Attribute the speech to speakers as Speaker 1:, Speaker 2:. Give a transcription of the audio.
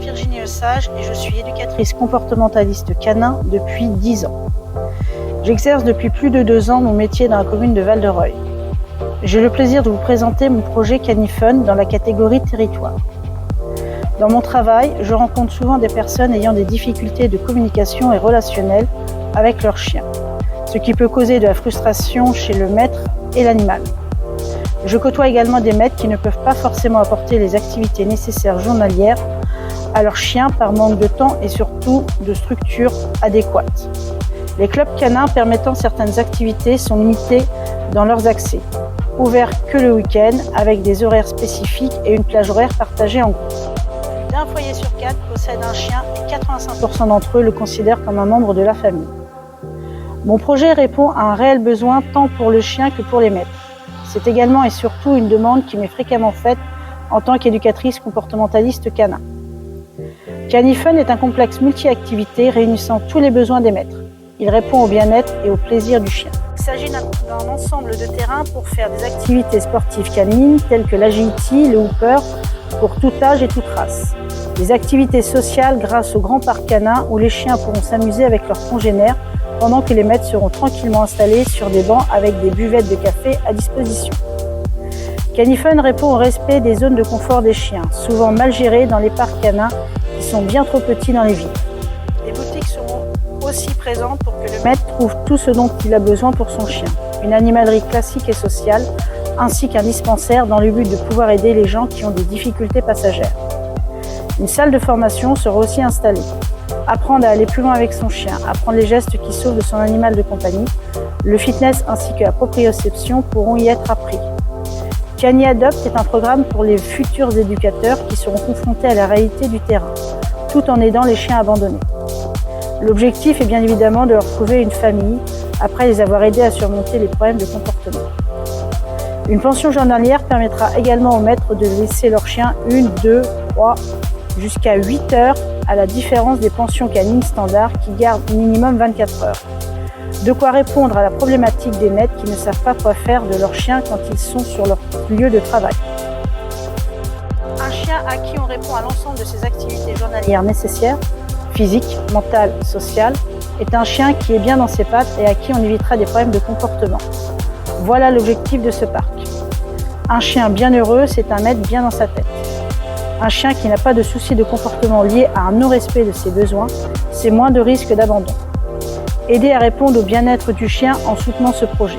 Speaker 1: Virginie Lesage et je suis éducatrice comportementaliste canin depuis 10 ans. J'exerce depuis plus de 2 ans mon métier dans la commune de Val-de-Reuil. J'ai le plaisir de vous présenter mon projet CaniFun dans la catégorie territoire. Dans mon travail, je rencontre souvent des personnes ayant des difficultés de communication et relationnelle avec leur chien, ce qui peut causer de la frustration chez le maître et l'animal. Je côtoie également des maîtres qui ne peuvent pas forcément apporter les activités nécessaires journalières à leur chien par manque de temps et surtout de structure adéquate. Les clubs canins permettant certaines activités sont limités dans leurs accès, ouverts que le week-end avec des horaires spécifiques et une plage horaire partagée en groupe. Plus d'un foyer sur 4 possède un chien et 85% d'entre eux le considèrent comme un membre de la famille. Mon projet répond à un réel besoin tant pour le chien que pour les maîtres. C'est également et surtout une demande qui m'est fréquemment faite en tant qu'éducatrice comportementaliste canin. CaniFun est un complexe multi-activités réunissant tous les besoins des maîtres. Il répond au bien-être et au plaisir du chien. Il s'agit d'un ensemble de terrains pour faire des activités sportives canines telles que l'agility, le hooper, pour tout âge et toute race. Des activités sociales grâce au grand parc canin où les chiens pourront s'amuser avec leurs congénères pendant que les maîtres seront tranquillement installés sur des bancs avec des buvettes de café à disposition. CaniFun répond au respect des zones de confort des chiens, souvent mal gérées dans les parcs canins qui sont bien trop petits dans les villes. Les boutiques seront aussi présentes pour que le maître trouve tout ce dont il a besoin pour son chien. Une animalerie classique et sociale, ainsi qu'un dispensaire dans le but de pouvoir aider les gens qui ont des difficultés passagères. Une salle de formation sera aussi installée. Apprendre à aller plus loin avec son chien, apprendre les gestes qui sauvent de son animal de compagnie, le fitness ainsi que la proprioception pourront y être appris. Cani Adopt est un programme pour les futurs éducateurs qui seront confrontés à la réalité du terrain, tout en aidant les chiens abandonnés. L'objectif est bien évidemment de leur trouver une famille après les avoir aidés à surmonter les problèmes de comportement. Une pension journalière permettra également aux maîtres de laisser leur chien 1, 2, 3, jusqu'à 8 heures à la différence des pensions canines standards qui gardent minimum 24 heures. De quoi répondre à la problématique des maîtres qui ne savent pas quoi faire de leurs chiens quand ils sont sur leur lieu de travail. Un chien à qui on répond à l'ensemble de ses activités journalières nécessaires, physiques, mentales, sociales, est un chien qui est bien dans ses pattes et à qui on évitera des problèmes de comportement. Voilà l'objectif de ce parc. Un chien bien heureux, c'est un maître bien dans sa tête. Un chien qui n'a pas de soucis de comportement liés à un non-respect de ses besoins, c'est moins de risques d'abandon. Aider à répondre au bien-être du chien en soutenant ce projet.